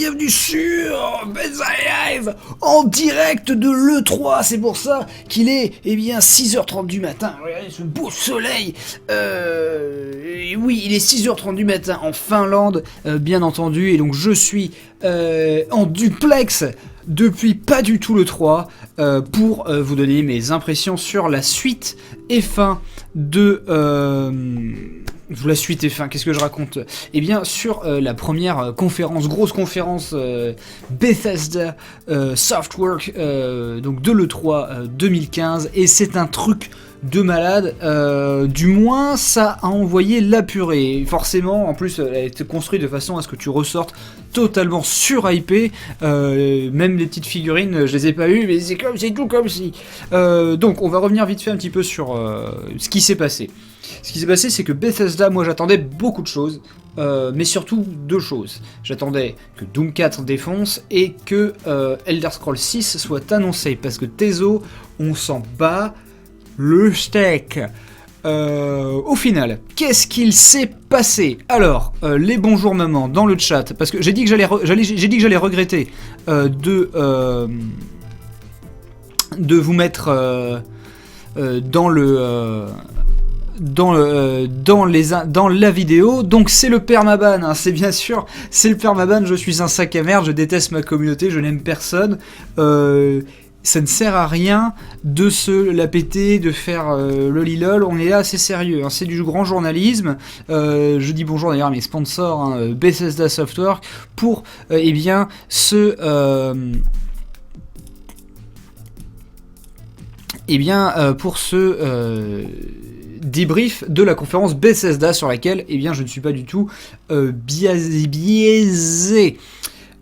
bienvenue sur Ben's Live en direct de l'E3, c'est pour ça qu'il est, 6h30 du matin, regardez ce beau soleil, oui, il est 6h30 du matin en Finlande, bien entendu, et donc je suis en duplex depuis pas du tout l'E3 pour vous donner mes impressions sur la suite et fin de... la suite et fin, qu'est-ce que je raconte ? Eh bien, sur la première conférence, grosse conférence Bethesda Softwork, donc de l'E3 2015, et c'est un truc de malade, du moins ça a envoyé la purée. Forcément, en plus, elle a été construite de façon à ce que tu ressortes totalement surhypé, même les petites figurines, je les ai pas eues, mais c'est tout comme si. Donc, on va revenir vite fait un petit peu sur ce qui s'est passé. Ce qui s'est passé, c'est que Bethesda, moi j'attendais beaucoup de choses, mais surtout deux choses. J'attendais que Doom 4 défonce et que Elder Scrolls 6 soit annoncé, parce que Tezo, on s'en bat le steak. Au final, qu'est-ce qu'il s'est passé ? Alors, les bonjours mamans dans le chat, parce que j'ai dit que j'allais regretter de vous mettre dans la vidéo, donc c'est le permaban, hein, c'est bien sûr, c'est le permaban, je suis un sac à merde, je déteste ma communauté, je n'aime personne, ça ne sert à rien de se la péter, de faire lolilol, on est là assez sérieux, hein, c'est du grand journalisme, je dis bonjour d'ailleurs à mes sponsors, hein, Bethesda Softwork, pour pour ce débrief de la conférence Bethesda sur laquelle je ne suis pas du tout biaisé.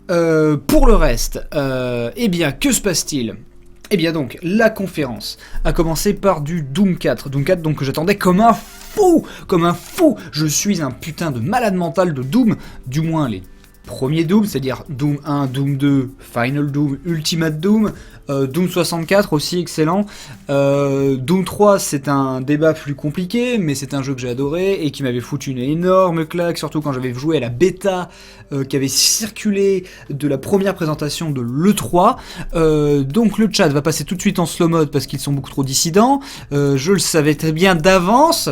Pour le reste, que se passe-t-il ? Donc, la conférence a commencé par du Doom 4. Doom 4, donc, que j'attendais comme un fou. Je suis un putain de malade mental de Doom, du moins les premiers Doom, c'est-à-dire Doom 1, Doom 2, Final Doom, Ultimate Doom, Doom 64 aussi excellent, Doom 3 c'est un débat plus compliqué, mais c'est un jeu que j'ai adoré et qui m'avait foutu une énorme claque, surtout quand j'avais joué à la bêta qui avait circulé de la première présentation de l'E3, donc le chat va passer tout de suite en slow mode parce qu'ils sont beaucoup trop dissidents, je le savais très bien d'avance.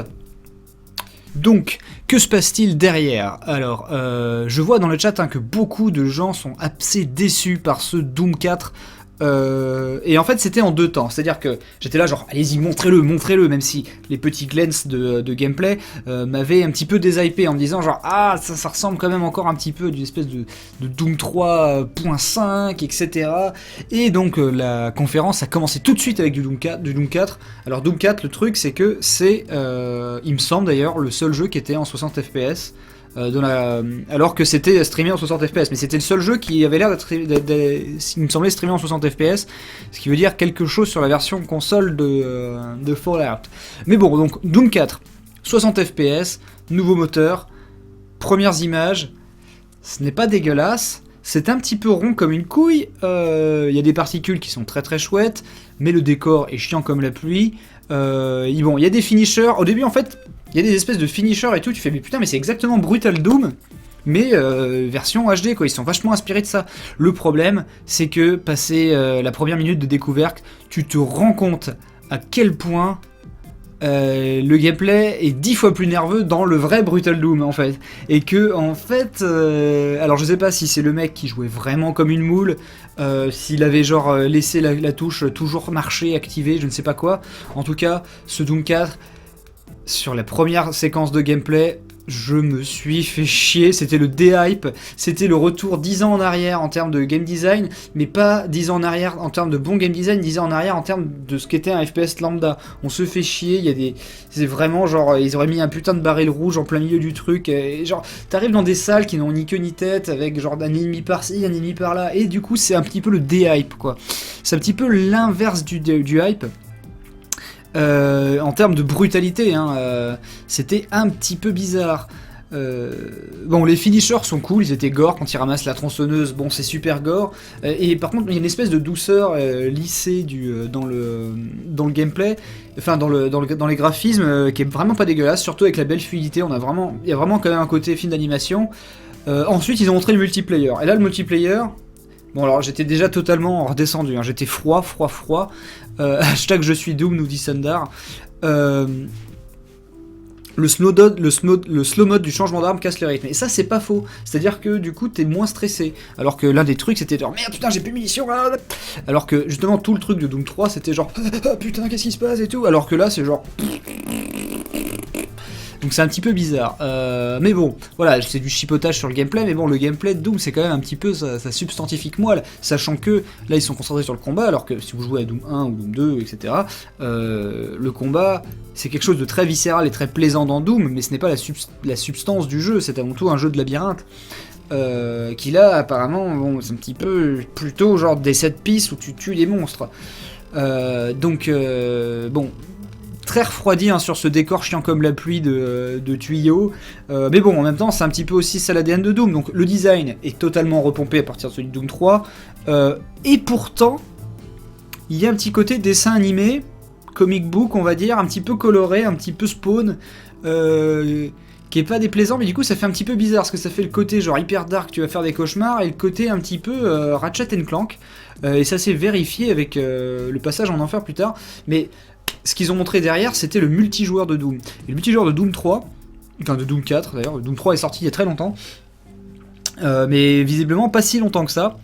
Donc, que se passe-t-il derrière ? Alors, je vois dans le chat que beaucoup de gens sont assez déçus par ce Doom 4. Et en fait, c'était en deux temps. C'est-à-dire que j'étais là, genre, allez-y, montrez-le, même si les petits glens de gameplay m'avaient un petit peu déshypé en me disant, genre, ça ressemble quand même encore un petit peu d'une espèce de Doom 3.5, etc. Et donc, la conférence a commencé tout de suite avec du Doom 4. Alors, Doom 4, le truc, c'est que c'est, il me semble d'ailleurs, le seul jeu qui était en 60 FPS. Alors que c'était streamé en 60 fps, mais c'était le seul jeu qui avait l'air il me semblait streamé en 60 fps, ce qui veut dire quelque chose sur la version console de Fallout. Mais bon, donc Doom 4, 60 fps, nouveau moteur, premières images, ce n'est pas dégueulasse, c'est un petit peu rond comme une couille, il y a des particules qui sont très très chouettes, mais le décor est chiant comme la pluie, il y a des finishers, au début en fait, il y a des espèces de finishers et tout, tu fais mais putain mais c'est exactement Brutal Doom, mais version HD quoi, ils sont vachement inspirés de ça. Le problème c'est que passé la première minute de découverte, tu te rends compte à quel point le gameplay est 10 fois plus nerveux dans le vrai Brutal Doom en fait, et que en fait alors je sais pas si c'est le mec qui jouait vraiment comme une moule, s'il avait genre laissé la touche toujours marcher, activer, je ne sais pas quoi. En tout cas ce Doom 4, sur la première séquence de gameplay, je me suis fait chier, c'était le déhype, c'était le retour 10 ans en arrière en termes de game design, mais pas 10 ans en arrière en termes de bon game design, 10 ans en arrière en termes de ce qu'était un FPS lambda. On se fait chier, il y a des... C'est vraiment genre, ils auraient mis un putain de baril rouge en plein milieu du truc, et genre, t'arrives dans des salles qui n'ont ni queue ni tête, avec genre un ennemi par-ci, un ennemi par-là, et du coup c'est un petit peu le déhype quoi. C'est un petit peu l'inverse du hype. En termes de brutalité, c'était un petit peu bizarre. Bon, les finishers sont cool, ils étaient gore quand ils ramassent la tronçonneuse, bon c'est super gore, et par contre il y a une espèce de douceur lissée dans le gameplay, enfin dans les graphismes qui est vraiment pas dégueulasse, surtout avec la belle fluidité, il y a vraiment quand même un côté film d'animation. Ensuite ils ont montré le multiplayer, et là le multiplayer, bon alors j'étais déjà totalement redescendu, hein, j'étais froid, hashtag je suis Doom nous dit Sundar. Le slow mode du changement d'arme casse le rythme. Et ça, c'est pas faux. C'est-à-dire que du coup, t'es moins stressé. Alors que l'un des trucs, c'était genre merde, putain, j'ai plus de munitions. Alors que justement, tout le truc de Doom 3, c'était genre putain, qu'est-ce qui se passe et tout. Alors que là, c'est genre. Donc c'est un petit peu bizarre. Mais bon, voilà, c'est du chipotage sur le gameplay. Mais bon, le gameplay de Doom, c'est quand même un petit peu sa substantifique moelle. Sachant que là, ils sont concentrés sur le combat. Alors que si vous jouez à Doom 1 ou Doom 2, etc., le combat. C'est quelque chose de très viscéral et très plaisant dans Doom, mais ce n'est pas la substance du jeu, c'est avant tout un jeu de labyrinthe. Qui là, apparemment, bon, c'est un petit peu plutôt genre des set pistes où tu tues les monstres. Bon, très refroidi hein, sur ce décor chiant comme la pluie de tuyaux. Mais bon, en même temps, c'est un petit peu aussi ça l'ADN de Doom. Donc le design est totalement repompé à partir de celui de Doom 3. Et pourtant, il y a un petit côté dessin animé, comic book on va dire, un petit peu coloré, un petit peu spawn, qui est pas déplaisant, mais du coup ça fait un petit peu bizarre, parce que ça fait le côté genre hyper dark, tu vas faire des cauchemars, et le côté un petit peu Ratchet & Clank, et ça s'est vérifié avec le passage en enfer plus tard, mais ce qu'ils ont montré derrière c'était le multijoueur de Doom, et le multijoueur de Doom 3, enfin de Doom 4 d'ailleurs, Doom 3 est sorti il y a très longtemps, mais visiblement pas si longtemps que ça.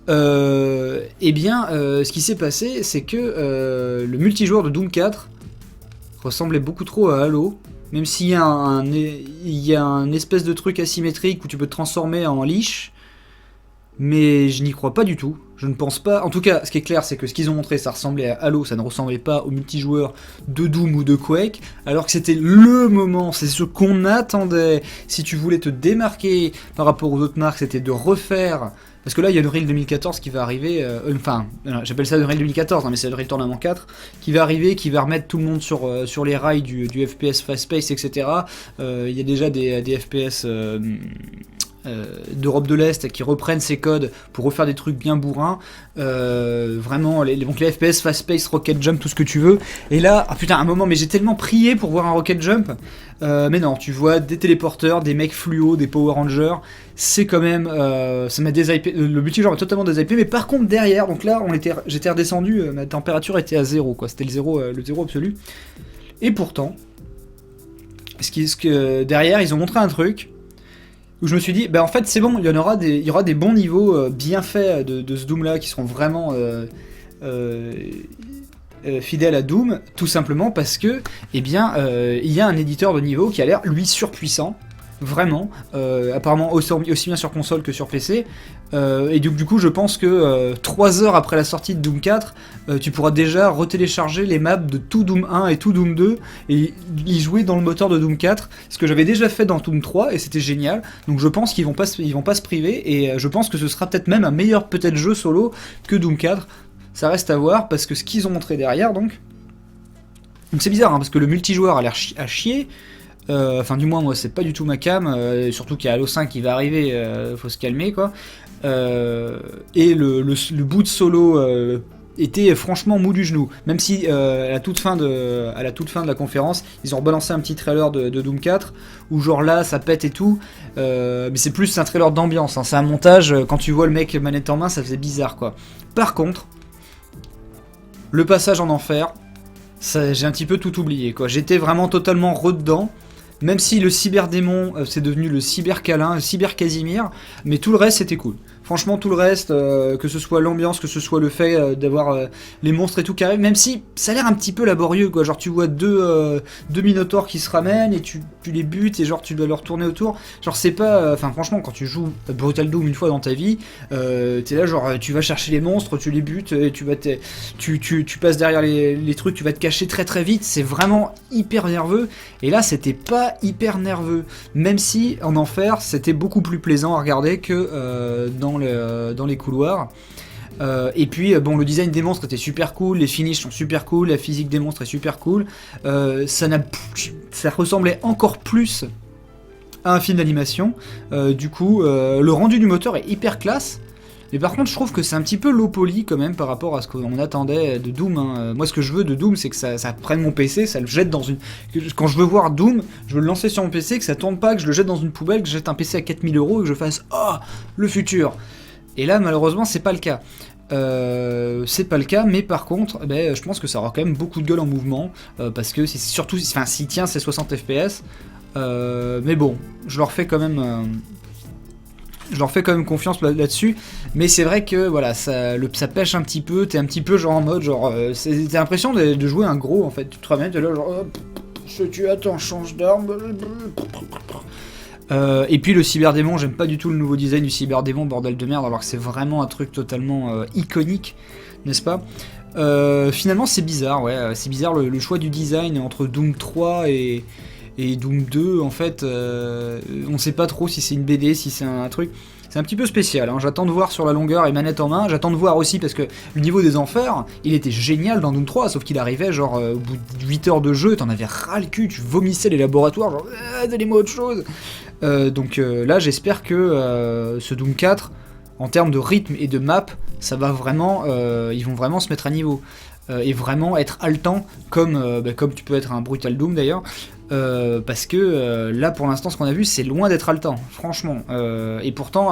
Ce qui s'est passé, c'est que le multijoueur de Doom 4 ressemblait beaucoup trop à Halo, même s'il y a un espèce de truc asymétrique où tu peux te transformer en liche, mais je n'y crois pas du tout. Je ne pense pas. En tout cas, ce qui est clair, c'est que ce qu'ils ont montré, ça ressemblait à Halo, ça ne ressemblait pas au multijoueur de Doom ou de Quake, alors que c'était le moment, c'est ce qu'on attendait. Si tu voulais te démarquer par rapport aux autres marques, c'était de refaire. Parce que là, il y a Unreal 2014 qui va arriver, j'appelle ça Unreal 2014, mais c'est Unreal Tournament 4, qui va arriver, qui va remettre tout le monde sur les rails du FPS fast-paced, etc. Il y a déjà des FPS d'Europe de l'Est qui reprennent ces codes pour refaire des trucs bien bourrins. Vraiment, donc les FPS fast-paced, rocket jump, tout ce que tu veux. Et là, ah putain, un moment, mais j'ai tellement prié pour voir un rocket jump. Mais non, tu vois des téléporteurs, des mecs fluo, des Power Rangers. C'est quand même, ça m'a déshypé. Le multijoueur m'a totalement déshypé. Mais par contre derrière, donc là, j'étais redescendu, ma température était à 0, quoi. C'était le zéro absolu. Et pourtant, derrière, ils ont montré un truc où je me suis dit, en fait c'est bon, il y aura des bons niveaux bien faits de ce Doom là qui seront vraiment fidèles à Doom, tout simplement parce que il y a un éditeur de niveau qui a l'air lui surpuissant, vraiment, apparemment aussi bien sur console que sur PC, et du coup je pense que 3 heures après la sortie de Doom 4, tu pourras déjà retélécharger les maps de tout Doom 1 et tout Doom 2 et y jouer dans le moteur de Doom 4, ce que j'avais déjà fait dans Doom 3 et c'était génial. Donc je pense qu'ils vont pas se priver, et je pense que ce sera peut-être même un meilleur jeu solo que Doom 4. Ça reste à voir, parce que ce qu'ils ont montré derrière, donc c'est bizarre, hein, parce que le multijoueur a l'air à chier. Enfin du moins moi c'est pas du tout ma cam, surtout qu'il y a Halo 5 qui va arriver, faut se calmer quoi. Et le bout de solo était franchement mou du genou, même si à la toute fin de la conférence ils ont rebalancé un petit trailer de Doom 4 où genre là ça pète et tout, mais c'est plus un trailer d'ambiance, hein, c'est un montage, quand tu vois le mec manette en main ça faisait bizarre quoi. Par contre le passage en enfer, j'ai un petit peu tout oublié quoi, j'étais vraiment totalement rededans. Même si le cyberdémon c'est devenu le cybercalin, le cybercasimir, mais tout le reste c'était cool. Franchement tout le reste, que ce soit l'ambiance, que ce soit le fait d'avoir les monstres et tout qui arrivent, même si ça a l'air un petit peu laborieux quoi, genre tu vois deux minotaures qui se ramènent et tu les butes et genre tu dois leur tourner autour, genre c'est pas, enfin franchement quand tu joues Brutal Doom une fois dans ta vie, t'es là genre tu vas chercher les monstres, tu les butes, et tu passes derrière les trucs, tu vas te cacher très très vite, c'est vraiment hyper nerveux, et là c'était pas hyper nerveux, même si en enfer c'était beaucoup plus plaisant à regarder que dans les couloirs. Et puis bon, le design des monstres était super cool, les finishes sont super cool, la physique des monstres est super cool, ça ressemblait encore plus à un film d'animation. Du coup, le rendu du moteur est hyper classe. Mais par contre, je trouve que c'est un petit peu low poly quand même par rapport à ce qu'on attendait de Doom. Hein. Moi, ce que je veux de Doom, c'est que ça prenne mon PC, ça le jette dans une. Quand je veux voir Doom, je veux le lancer sur mon PC, que ça tourne pas, que je le jette dans une poubelle, que je jette un PC à 4000 € et que je fasse le futur. Et là, malheureusement, c'est pas le cas. C'est pas le cas, mais par contre, je pense que ça aura quand même beaucoup de gueule en mouvement, parce que surtout, s'il tient ses 60 FPS, mais bon, je leur fais quand même confiance là-dessus, mais c'est vrai que voilà, ça pêche un petit peu, t'es un petit peu genre en mode, t'as l'impression de jouer un gros en fait, tu te ramènes, t'es là genre, tu attends, change d'arme. Et puis le cyberdémon, j'aime pas du tout le nouveau design du cyberdémon, bordel de merde, alors que c'est vraiment un truc totalement iconique, n'est-ce pas? Finalement c'est bizarre, ouais, c'est bizarre le choix du design entre Doom 3 et Doom 2, en fait, on sait pas trop si c'est une BD, si c'est un truc. C'est un petit peu spécial, hein. J'attends de voir sur la longueur et manette en main, j'attends de voir aussi parce que le niveau des enfers, il était génial dans Doom 3, sauf qu'il arrivait genre au bout de 8 heures de jeu, t'en avais ras le cul, tu vomissais les laboratoires, genre donnez-moi autre chose. Donc là j'espère que ce Doom 4, en termes de rythme et de map, ça va vraiment, ils vont vraiment se mettre à niveau. Et vraiment être haletant comme tu peux être un Brutal Doom d'ailleurs, parce que là pour l'instant ce qu'on a vu c'est loin d'être haletant, franchement, et pourtant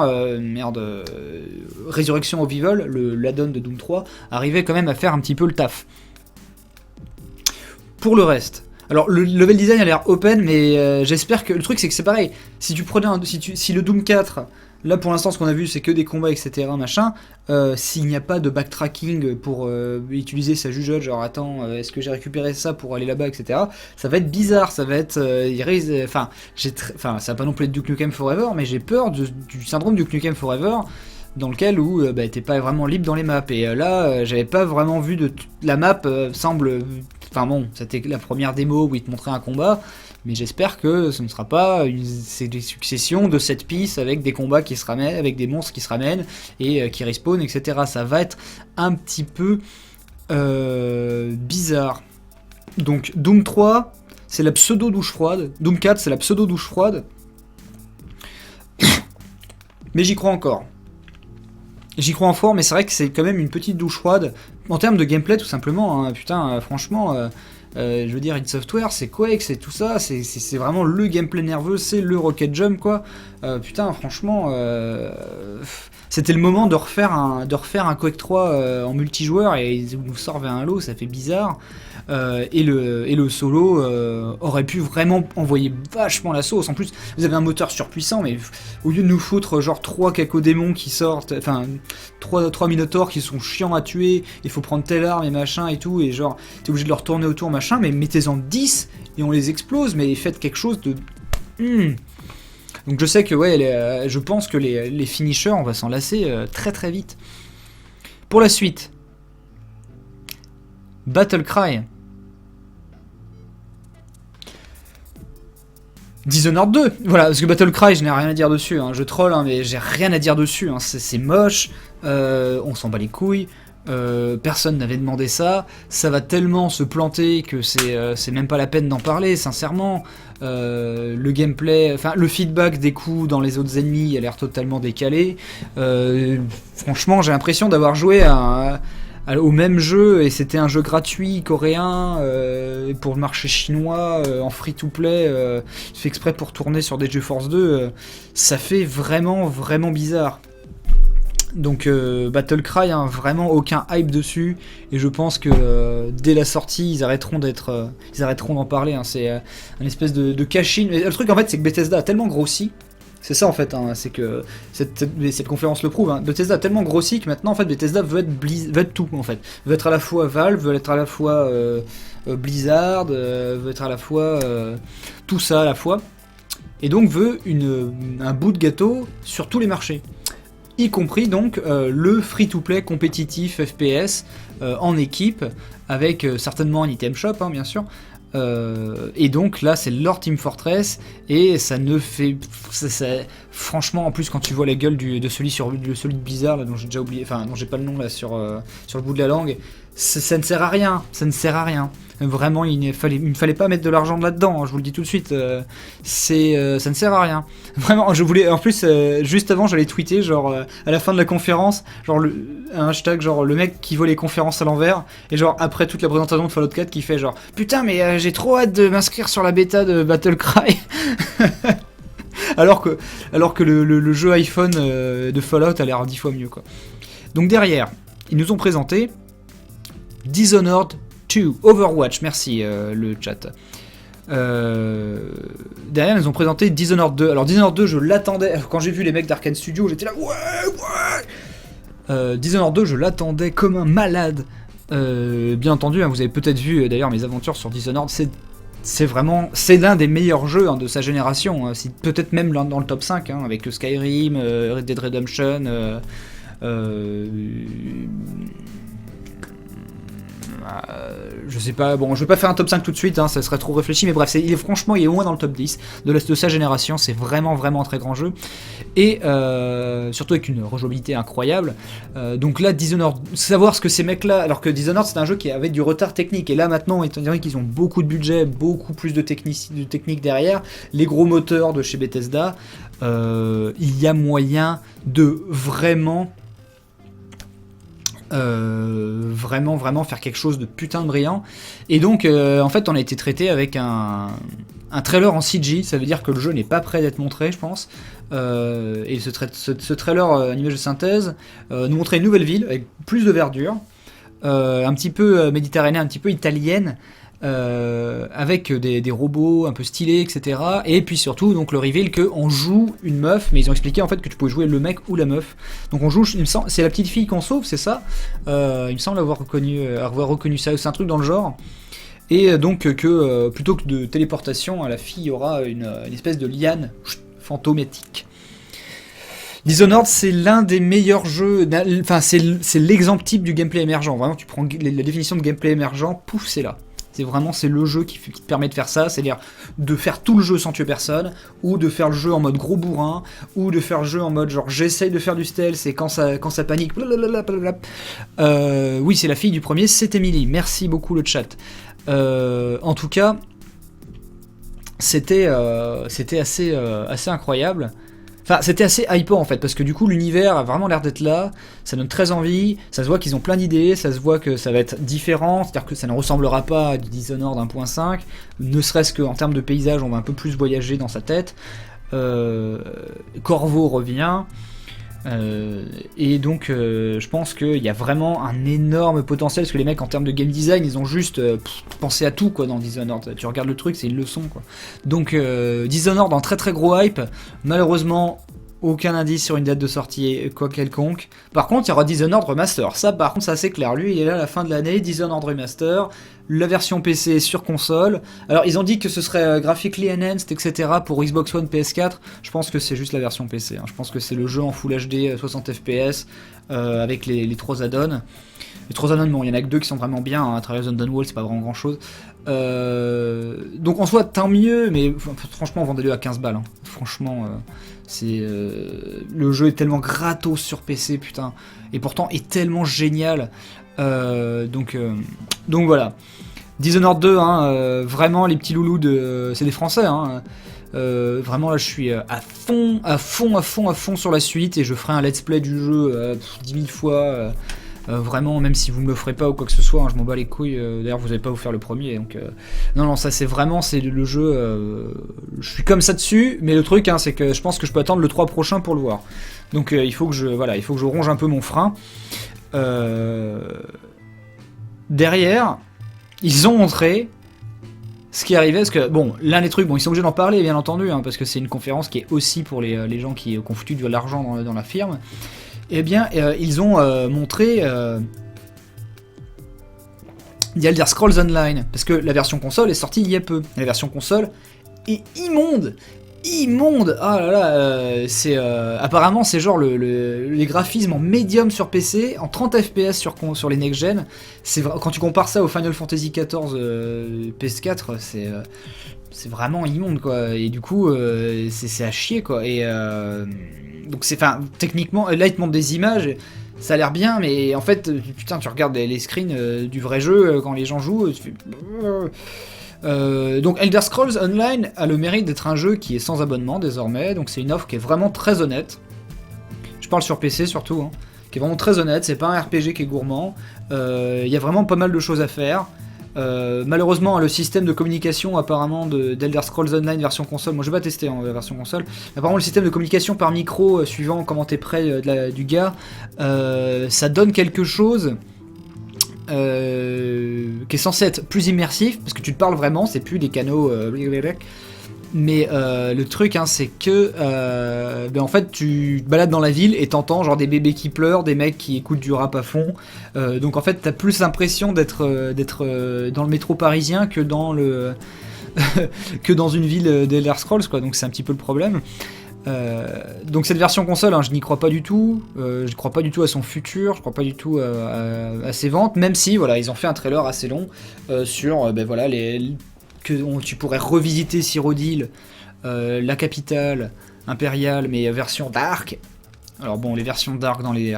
Resurrection of Evil, l'add-on de Doom 3, arrivait quand même à faire un petit peu le taf. Pour le reste, alors le level design a l'air open, mais j'espère que le truc c'est que c'est pareil, si tu prenais si le Doom 4, là pour l'instant ce qu'on a vu c'est que des combats etc machin, s'il n'y a pas de backtracking pour utiliser sa jugeote, genre attends est-ce que j'ai récupéré ça pour aller là-bas etc, ça va être bizarre, ça va être ça va pas non plus être Duke Nukem Forever, mais j'ai peur du syndrome Duke Nukem Forever dans lequel où t'es pas vraiment libre dans les maps, et là j'avais pas vraiment vu de la map semble, enfin bon c'était la première démo où il te montrait un combat, mais j'espère que ce ne sera pas c'est des successions de 7 pistes avec des combats qui se ramènent, avec des monstres qui se ramènent et qui respawnent, etc. Ça va être un petit peu bizarre. Donc Doom 3, c'est la pseudo douche froide. Doom 4, c'est la pseudo douche froide. Mais j'y crois encore. J'y crois en fort, mais c'est vrai que c'est quand même une petite douche froide. En termes de gameplay, tout simplement, hein, putain, franchement... je veux dire, id Software, c'est Quake, c'est tout ça, c'est vraiment le gameplay nerveux, c'est le Rocket Jump, quoi. Putain, franchement, c'était le moment de refaire un Quake 3 en multijoueur, et ils nous sortent vers un lot, ça fait bizarre. Et le solo aurait pu vraiment envoyer vachement la sauce. En plus, vous avez un moteur surpuissant, mais au lieu de nous foutre genre 3 cacodémons qui sortent, enfin 3 minotaures qui sont chiants à tuer, il faut prendre telle arme et machin et tout, et genre t'es obligé de leur tourner autour machin, mais mettez-en 10 et on les explose, mais faites quelque chose de... Donc je sais que ouais, je pense que les finishers, on va s'en lasser très très vite. Pour la suite, Battle Cry. Dishonored 2, voilà, parce que Battle Cry, je n'ai rien à dire dessus, hein. Je troll, hein, mais j'ai rien à dire dessus, hein. C'est moche, on s'en bat les couilles, personne n'avait demandé ça, ça va tellement se planter que c'est même pas la peine d'en parler, sincèrement. Le gameplay, enfin le feedback des coups dans les autres ennemis a l'air totalement décalé. Franchement, j'ai l'impression d'avoir joué au même jeu, et c'était un jeu gratuit coréen pour le marché chinois en free-to-play, fait exprès pour tourner sur des GeForce 2, ça fait vraiment vraiment bizarre. Donc Battle Cry, hein, vraiment aucun hype dessus, et je pense que dès la sortie ils arrêteront d'en parler, hein. C'est un espèce de cash-in. Le truc en fait c'est que Bethesda a tellement grossi. C'est ça en fait, hein, c'est que cette conférence le prouve, hein. Bethesda a tellement grossi que maintenant en fait Bethesda veut être tout en fait. Veut être à la fois Valve, veut être à la fois Blizzard, veut être à la fois tout ça à la fois. Et donc veut un bout de gâteau sur tous les marchés. Y compris donc le free-to-play compétitif FPS en équipe, avec certainement un item shop, hein, bien sûr. Et donc là c'est leur Team Fortress, et ça ne fait franchement, en plus quand tu vois la gueule de celui de Blizzard là, dont j'ai déjà oublié, enfin dont j'ai pas le nom là sur le bout de la langue, ça ne sert à rien, ça ne sert à rien. Vraiment, il ne fallait pas mettre de l'argent là-dedans, hein, je vous le dis tout de suite, ça ne sert à rien. Vraiment, je voulais, en plus, juste avant, j'allais tweeter, genre, à la fin de la conférence, genre, un hashtag, genre, le mec qui voit les conférences à l'envers, et genre, après toute la présentation de Fallout 4, qui fait genre, putain, mais j'ai trop hâte de m'inscrire sur la bêta de Battlecry. alors que le jeu iPhone de Fallout a l'air 10 fois mieux, quoi. Donc derrière, ils nous ont présenté Dishonored 2, Overwatch, merci le chat. Derrière, ils ont présenté Dishonored 2. Alors Dishonored 2, je l'attendais. Quand j'ai vu les mecs d'Arkane Studio, j'étais là, ouais. Dishonored 2, je l'attendais comme un malade. Bien entendu, hein, vous avez peut-être vu d'ailleurs mes aventures sur Dishonored. C'est l'un des meilleurs jeux de sa génération. Hein, peut-être même dans le top 5, hein, avec Skyrim, Red Dead Redemption. Je sais pas, bon, je vais pas faire un top 5 tout de suite, hein, ça serait trop réfléchi, mais bref, franchement, il est au moins dans le top 10 de sa génération, c'est vraiment un très grand jeu, et surtout avec une rejouabilité incroyable. Donc là, Dishonored, savoir ce que ces mecs-là, alors que Dishonored, c'est un jeu qui avait du retard technique, et là maintenant, étant donné qu'ils ont beaucoup de budget, beaucoup plus de technique derrière, les gros moteurs de chez Bethesda, il y a moyen de vraiment faire quelque chose de putain de brillant. Et donc en fait on a été traité avec un trailer en CG, ça veut dire que le jeu n'est pas prêt d'être montré, je pense. Et ce trailer image de synthèse nous montrait une nouvelle ville avec plus de verdure, un petit peu méditerranéenne, un petit peu italienne, avec des robots un peu stylés, etc. Et puis surtout donc le reveal qu'on joue une meuf, mais ils ont expliqué en fait que tu pouvais jouer le mec ou la meuf. Donc on joue, il me semble, c'est la petite fille qu'on sauve, c'est ça. Il me semble avoir reconnu ça, c'est un truc dans le genre. Et donc que plutôt que de téléportation, la fille y aura une espèce de liane fantomatique. Dishonored, c'est l'un des meilleurs jeux, enfin c'est l'exemple type du gameplay émergent. Vraiment, tu prends la définition de gameplay émergent, pouf, c'est là. C'est le jeu qui te permet de faire ça, c'est-à-dire de faire tout le jeu sans tuer personne, ou de faire le jeu en mode gros bourrin, ou de faire le jeu en mode genre j'essaye de faire du stealth et quand ça panique, oui, c'est la fille du premier, c'est Emily, merci beaucoup le chat. En tout cas, c'était assez incroyable. Enfin, c'était assez hypant en fait, parce que du coup l'univers a vraiment l'air d'être là, ça donne très envie, ça se voit qu'ils ont plein d'idées, ça se voit que ça va être différent, c'est-à-dire que ça ne ressemblera pas à du Dishonored 1.5, ne serait-ce qu'en termes de paysage, on va un peu plus voyager dans sa tête. Corvo revient, et donc je pense qu'il y a vraiment un énorme potentiel, parce que les mecs en termes de game design, ils ont juste pensé à tout quoi dans Dishonored. Tu regardes le truc, c'est une leçon quoi. Donc Dishonored en très très gros hype, malheureusement aucun indice sur une date de sortie quoi quelconque. Par contre, il y aura Dishonored Remaster. Ça, par contre, c'est assez clair. Lui, il est là à la fin de l'année. Dishonored Remaster, la version PC sur console. Alors, ils ont dit que ce serait graphically enhanced, etc. pour Xbox One, PS4. Je pense que c'est juste la version PC. Hein. Je pense que c'est le jeu en Full HD, 60 FPS, avec les 3 add-ons. Les 3 add-ons, bon, il y en a que 2 qui sont vraiment bien. Hein. Trials of Dawnwall, c'est pas vraiment grand-chose. Donc, en soi, tant mieux, mais franchement, vendez-le à 15 balles. Hein. Franchement... le jeu est tellement gratos sur PC, putain, et pourtant est tellement génial. Donc voilà. Dishonored 2, hein, vraiment les petits loulous c'est des Français. Hein, vraiment là, je suis à fond sur la suite et je ferai un let's play du jeu 10 000 fois. Vraiment, même si vous me le ferez pas ou quoi que ce soit, hein, je m'en bats les couilles. D'ailleurs, vous n'allez pas vous faire le premier. Donc, non, ça c'est vraiment le jeu. Je suis comme ça dessus, mais le truc, hein, c'est que je pense que je peux attendre le 3 prochain pour le voir. Donc, il faut que je ronge un peu mon frein. Derrière, ils ont montré ce qui arrivait, parce que bon, l'un des trucs, bon, ils sont obligés d'en parler, bien entendu, hein, parce que c'est une conférence qui est aussi pour les gens qui ont foutu de l'argent dans la firme. Eh bien, ils ont montré The Elder Scrolls Online, parce que la version console est sortie il y a peu. La version console est immonde. Ah là là, apparemment c'est genre les graphismes en médium sur PC, en 30 FPS sur les next-gen. Quand tu compares ça au Final Fantasy XIV PS4, c'est vraiment immonde quoi. Et du coup, c'est à chier quoi. Et donc techniquement, là ils te montrent des images. Ça a l'air bien, mais en fait, putain, tu regardes les screens du vrai jeu quand les gens jouent, tu fais... donc Elder Scrolls Online a le mérite d'être un jeu qui est sans abonnement désormais, donc c'est une offre qui est vraiment très honnête. Je parle sur PC surtout, hein, qui est vraiment très honnête, c'est pas un RPG qui est gourmand, il y a vraiment pas mal de choses à faire. Malheureusement, le système de communication apparemment d'Elder Scrolls Online version console, moi je vais pas tester en version console, apparemment le système de communication par micro suivant comment t'es près du gars, ça donne quelque chose qui est censé être plus immersif, parce que tu te parles vraiment, c'est plus des canaux mais le truc hein, c'est que en fait tu te balades dans la ville et t'entends genre des bébés qui pleurent, des mecs qui écoutent du rap à fond, donc en fait t'as plus l'impression d'être dans le métro parisien que dans le que dans une ville d'Elder Scrolls quoi, donc c'est un petit peu le problème. Donc cette version console, hein, je n'y crois pas du tout. Je crois pas du tout à son futur. Je crois pas du tout à ses ventes. Même si, voilà, ils ont fait un trailer assez long sur, voilà, tu pourrais revisiter Cyrodiil, la capitale impériale, mais version dark. Alors bon, les versions dark dans les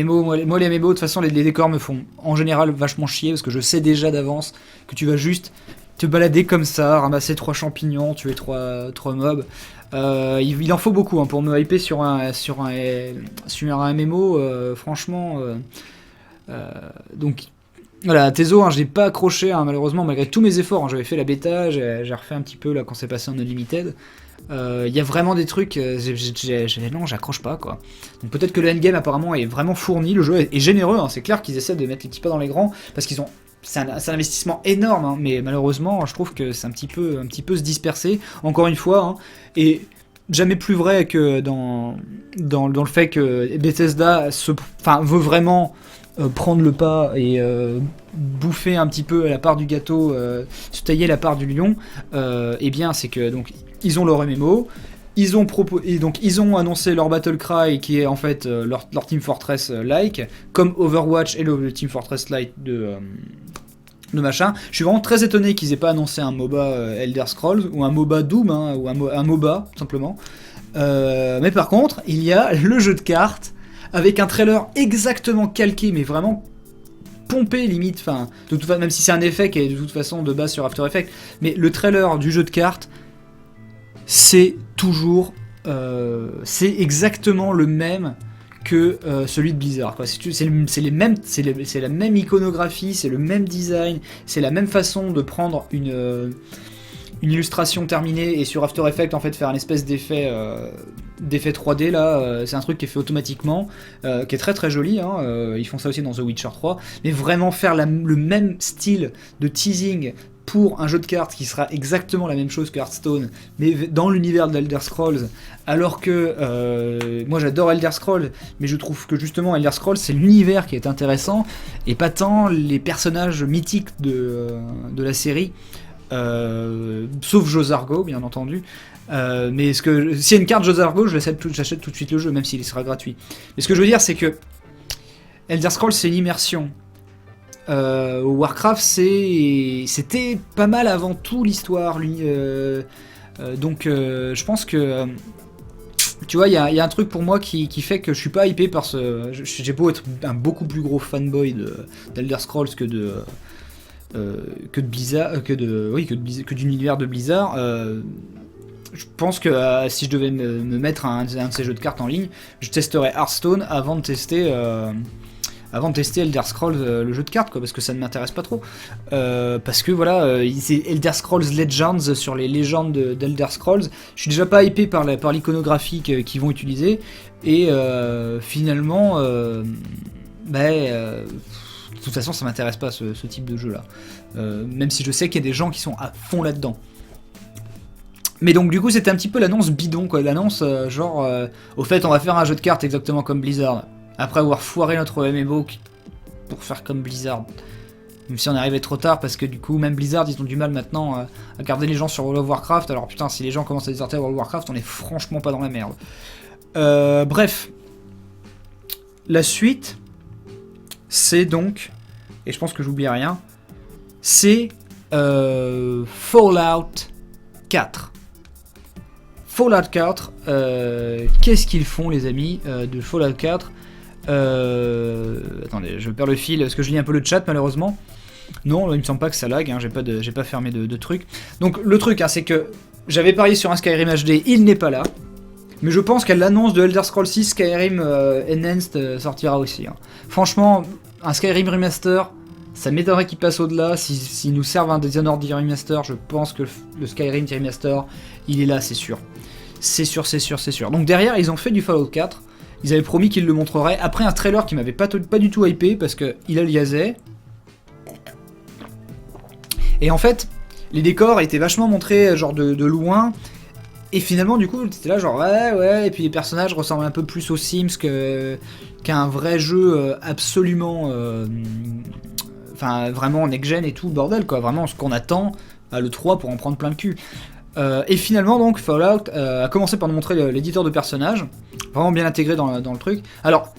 MMO, moi les MMO de toute façon les décors me font en général vachement chier parce que je sais déjà d'avance que tu vas juste te balader comme ça, ramasser 3 champignons, tuer 3 mobs. Il en faut beaucoup hein, pour me hyper sur un MMO, franchement. Donc voilà, Tezo, hein, je l'ai pas accroché hein, malheureusement malgré tous mes efforts. Hein, j'avais fait la bêta, j'ai refait un petit peu là quand c'est passé en Unlimited. Il y a vraiment des trucs, non, j'accroche pas quoi. Donc peut-être que le endgame apparemment est vraiment fourni, le jeu est généreux. Hein, c'est clair qu'ils essaient de mettre les petits pas dans les grands parce qu'ils ont. C'est un investissement énorme, hein, mais malheureusement, je trouve que c'est un petit peu se disperser, encore une fois, hein, et jamais plus vrai que dans le fait que Bethesda veut vraiment prendre le pas et bouffer un petit peu la part du gâteau, se tailler la part du lion, et bien c'est que donc ils ont leur MMO. Ils ont annoncé leur Battle Cry qui est en fait leur Team Fortress like, comme Overwatch et le Team Fortress like de machin. Je suis vraiment très étonné qu'ils aient pas annoncé un MOBA Elder Scrolls ou un MOBA Doom hein, ou un MOBA tout simplement. Mais par contre, il y a le jeu de cartes avec un trailer exactement calqué, mais vraiment pompé limite. Enfin, de toute façon, même si c'est un effet qui est de toute façon de base sur After Effects, mais le trailer du jeu de cartes. C'est toujours, c'est exactement le même que celui de Blizzard. Quoi. C'est la même iconographie, c'est le même design, c'est la même façon de prendre une illustration terminée et sur After Effects en fait faire un espèce d'effet 3D là. C'est un truc qui est fait automatiquement, qui est très très joli. Hein, ils font ça aussi dans The Witcher 3, mais vraiment faire le même style de teasing. Pour un jeu de cartes qui sera exactement la même chose que Hearthstone, mais dans l'univers d'Elder Scrolls, alors que moi j'adore Elder Scrolls, mais je trouve que justement Elder Scrolls c'est l'univers qui est intéressant, et pas tant les personnages mythiques de la série, sauf Josargo bien entendu. Mais s'il y a une carte Josargo, j'achète tout de suite le jeu, même s'il sera gratuit. Mais ce que je veux dire c'est que Elder Scrolls c'est une immersion. Warcraft c'était pas mal avant tout l'histoire donc je pense que tu vois il y a un truc pour moi qui fait que je suis pas hypé par j'ai beau être un beaucoup plus gros fanboy d'Elder Scrolls que de Blizzard que de l'univers de Blizzard. Je pense que si je devais me mettre un de ces jeux de cartes en ligne, je testerais Hearthstone avant de tester Elder Scrolls, le jeu de cartes, quoi, parce que ça ne m'intéresse pas trop. Parce que voilà, c'est Elder Scrolls Legends sur les légendes d'Elder Scrolls. Je suis déjà pas hypé par l'iconographie qu'ils vont utiliser. Et finalement, de toute façon, ça m'intéresse pas ce type de jeu-là. Même si je sais qu'il y a des gens qui sont à fond là-dedans. Mais donc du coup c'était un petit peu l'annonce bidon quoi, l'annonce au fait on va faire un jeu de cartes exactement comme Blizzard. Après avoir foiré notre MMO pour faire comme Blizzard. Même si on est arrivé trop tard parce que du coup même Blizzard ils ont du mal maintenant à garder les gens sur World of Warcraft. Alors putain si les gens commencent à déserter World of Warcraft on est franchement pas dans la merde. Bref. La suite c'est donc, et je pense que j'oublie rien, c'est Fallout 4. Fallout 4, qu'est-ce qu'ils font les amis de Fallout 4 ? Attendez, je perds le fil, parce que je lis un peu le chat malheureusement. Non, il me semble pas que ça lag, hein, j'ai pas fermé de truc. Donc le truc, hein, c'est que j'avais parié sur un Skyrim HD, il n'est pas là. Mais je pense qu'à l'annonce de Elder Scrolls 6, Skyrim Enhanced sortira aussi. Hein. Franchement, un Skyrim Remaster, ça m'étonnerait qu'il passe au-delà. S'ils nous servent un Dishonored Remaster, je pense que le Skyrim Remaster, il est là, c'est sûr. C'est sûr, c'est sûr, c'est sûr. Donc derrière, ils ont fait du Fallout 4. Ils avaient promis qu'ils le montreraient. Après un trailer qui m'avait pas du tout hypé, parce qu'il a liasé. Et en fait, les décors étaient vachement montrés genre de loin. Et finalement, du coup, t'étais là genre ouais, et puis les personnages ressemblent un peu plus aux Sims qu'un vrai jeu absolument... Enfin, vraiment next-gen et tout, bordel, quoi. Vraiment ce qu'on attend à l'E3 pour en prendre plein le cul. Et finalement, donc, Fallout a commencé par nous montrer l'éditeur de personnages, vraiment bien intégré dans le truc. Alors,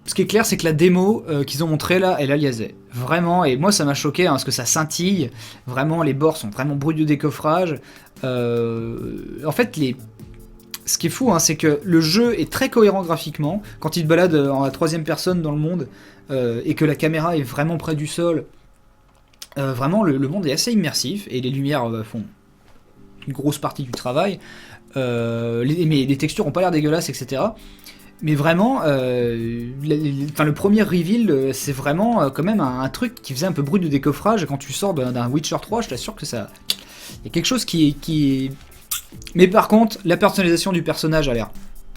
ce qui est clair, c'est que la démo qu'ils ont montrée là, elle a liasé. Vraiment, et moi ça m'a choqué, hein, parce que ça scintille. Vraiment, les bords sont vraiment bruts de décoffrage. En fait, ce qui est fou, hein, c'est que le jeu est très cohérent graphiquement. Quand il te balade en la troisième personne dans le monde, et que la caméra est vraiment près du sol, vraiment, le monde est assez immersif, et les lumières font une grosse partie du travail. Mais les textures ont pas l'air dégueulasses, etc. Mais vraiment, le premier reveal, c'est vraiment quand même un truc qui faisait un peu bruit de décoffrage. Quand tu sors d'un Witcher 3, je t'assure que ça... Il y a quelque chose qui est... Mais par contre, la personnalisation du personnage a l'air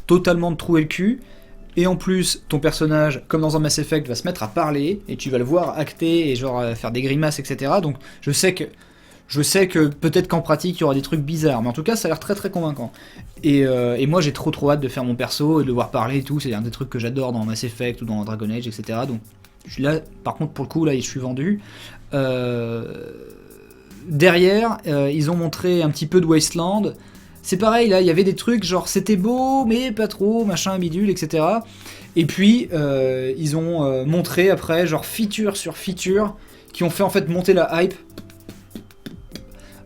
totalement de trouer le cul. Et en plus, ton personnage, comme dans un Mass Effect, va se mettre à parler. Et tu vas le voir acter et genre faire des grimaces, etc. Donc je sais que peut-être qu'en pratique, il y aura des trucs bizarres. Mais en tout cas, ça a l'air très très convaincant. Et moi, j'ai trop hâte de faire mon perso et de le voir parler et tout. C'est un des trucs que j'adore dans Mass Effect ou dans Dragon Age, etc. Donc je suis là, par contre, pour le coup, là, je suis vendu. Derrière, ils ont montré un petit peu de Wasteland. C'est pareil, là, il y avait des trucs genre c'était beau, mais pas trop, machin, bidule, etc. Et puis, ils ont montré après, genre feature sur feature, qui ont fait en fait monter la hype.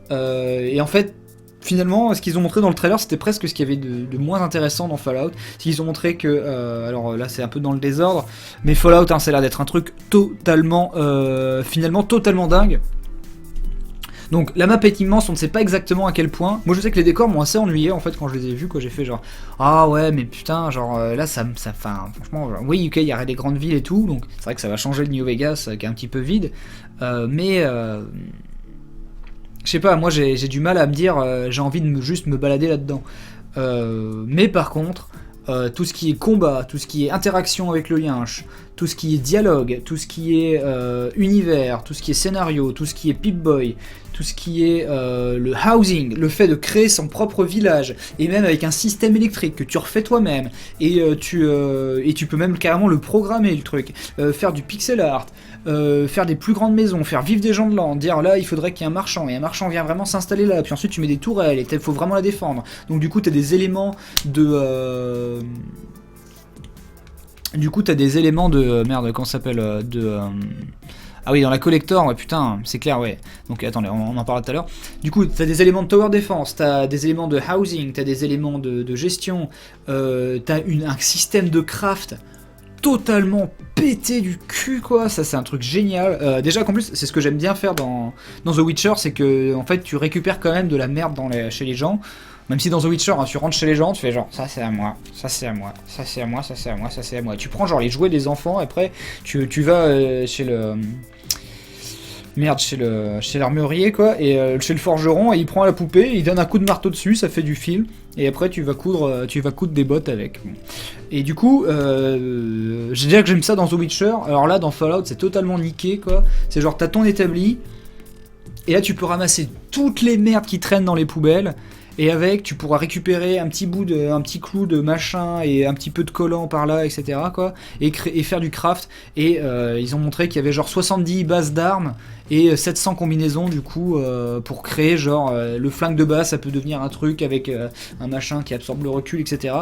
Et en fait, finalement, ce qu'ils ont montré dans le trailer, c'était presque ce qu'il y avait de moins intéressant dans Fallout. Ils ont montré que, alors là c'est un peu dans le désordre, mais Fallout, hein, ça a l'air d'être un truc totalement, finalement totalement dingue. Donc la map est immense, on ne sait pas exactement à quel point. Moi je sais que les décors m'ont assez ennuyé en fait quand je les ai vus, quoi. J'ai fait genre ah ouais mais putain genre là ça franchement genre, oui ok il y aurait des grandes villes et tout, donc c'est vrai que ça va changer le New Vegas qui est un petit peu vide, mais je sais pas, moi j'ai du mal à me dire j'ai envie de juste me balader là-dedans. Mais par contre tout ce qui est combat, tout ce qui est interaction avec le yinche, tout ce qui est dialogue, tout ce qui est univers, tout ce qui est scénario, tout ce qui est Pip-Boy, tout ce qui est le housing, le fait de créer son propre village, et même avec un système électrique que tu refais toi-même, et tu peux même carrément le programmer le truc, faire du pixel art, faire des plus grandes maisons, faire vivre des gens de là, dire là il faudrait qu'il y ait un marchand, et un marchand vient vraiment s'installer là, puis ensuite tu mets des tourelles, et il faut vraiment la défendre. Donc du coup tu as des éléments de... Du coup, t'as des éléments de... Merde, comment ça s'appelle Ah oui, dans la collector, ouais, putain, c'est clair, ouais. Donc, attendez, on en parlera tout à l'heure. Du coup, t'as des éléments de tower defense, t'as des éléments de housing, t'as des éléments de gestion, t'as un système de craft totalement pété du cul, quoi. Ça, c'est un truc génial. Déjà, qu'en plus, c'est ce que j'aime bien faire dans The Witcher, c'est que, en fait, tu récupères quand même de la merde chez les gens. Même si dans The Witcher, hein, tu rentres chez les gens, tu fais genre ça c'est à moi, ça c'est à moi, ça c'est à moi, ça c'est à moi, ça c'est à moi. Tu prends genre les jouets des enfants, après tu vas chez le... Merde, chez l'armurier quoi, et chez le forgeron, et il prend la poupée, il donne un coup de marteau dessus, ça fait du fil, et après tu vas coudre des bottes avec. Et du coup, j'ai dire que j'aime ça dans The Witcher, alors là dans Fallout c'est totalement niqué quoi, c'est genre t'as ton établi, et là tu peux ramasser toutes les merdes qui traînent dans les poubelles, et avec, tu pourras récupérer un petit clou de machin et un petit peu de collant par là, etc. quoi, et faire du craft. Et ils ont montré qu'il y avait genre 70 bases d'armes et 700 combinaisons du coup pour créer genre le flingue de base, ça peut devenir un truc avec un machin qui absorbe le recul, etc.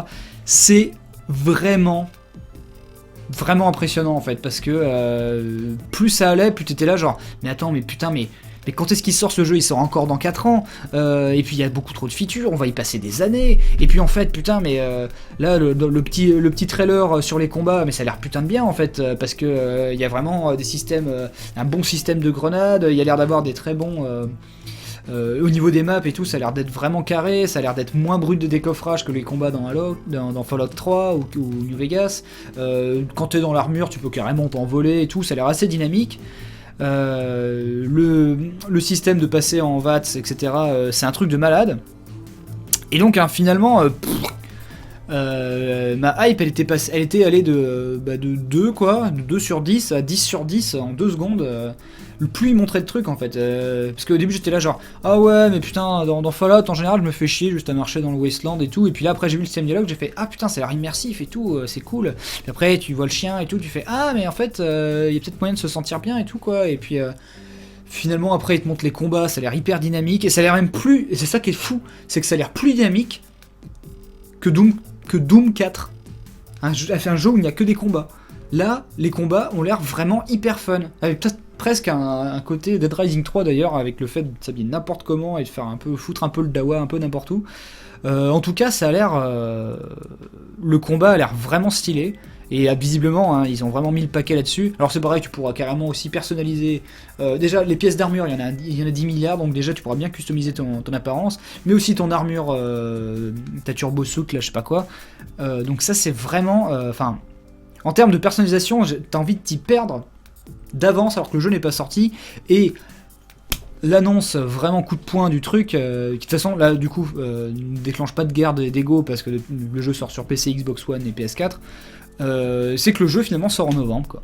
C'est vraiment impressionnant en fait, parce que plus ça allait, plus t'étais là genre mais attends, mais putain, mais Mais quand est-ce qu'il sort ce jeu? Il sort encore dans 4 ans. Et puis il y a beaucoup trop de features, on va y passer des années. Et puis en fait, putain, mais là, le petit trailer sur les combats, mais ça a l'air putain de bien en fait. Parce que il y a vraiment des systèmes, un bon système de grenades, il y a l'air d'avoir des très bons... au niveau des maps et tout, ça a l'air d'être vraiment carré, ça a l'air d'être moins brut de décoffrage que les combats dans Fallout 3 ou New Vegas. Quand t'es dans l'armure, tu peux carrément t'envoler et tout, ça a l'air assez dynamique. Le système de passer en VATS, etc., c'est un truc de malade. Et donc, hein, finalement, ma hype, elle était allée de 2, quoi, de 2 sur 10 à 10 sur 10 en 2 secondes. Plus il montrait de trucs en fait, parce qu'au début j'étais là genre ah ouais mais putain dans Fallout en général je me fais chier juste à marcher dans le Wasteland et tout, et puis là après j'ai vu le système dialogue, j'ai fait ah putain ça a l'air immersif et tout, c'est cool, puis après tu vois le chien et tout, tu fais ah mais en fait il y a peut-être moyen de se sentir bien et tout quoi, et puis finalement après il te montre les combats, ça a l'air hyper dynamique, et ça a l'air même plus, et c'est ça qui est fou, c'est que ça a l'air plus dynamique que Doom 4, a fait un jeu où il n'y a que des combats. Là, les combats ont l'air vraiment hyper fun, avec peut-être presque un côté Dead Rising 3 d'ailleurs, avec le fait de s'habiller n'importe comment et de faire foutre un peu le dawa un peu n'importe où. En tout cas, ça a l'air, le combat a l'air vraiment stylé, et visiblement, hein, ils ont vraiment mis le paquet là-dessus. Alors c'est pareil, tu pourras carrément aussi personnaliser. Déjà, les pièces d'armure, il y en a 10 milliards, donc déjà tu pourras bien customiser ton apparence, mais aussi ton armure, ta turbo suit, là, je sais pas quoi. Donc ça, c'est vraiment, enfin. En termes de personnalisation, t'as envie de t'y perdre d'avance alors que le jeu n'est pas sorti, et l'annonce vraiment coup de poing du truc, qui de toute façon là du coup ne déclenche pas de guerre d'ego parce que le jeu sort sur PC, Xbox One et PS4, c'est que le jeu finalement sort en novembre quoi.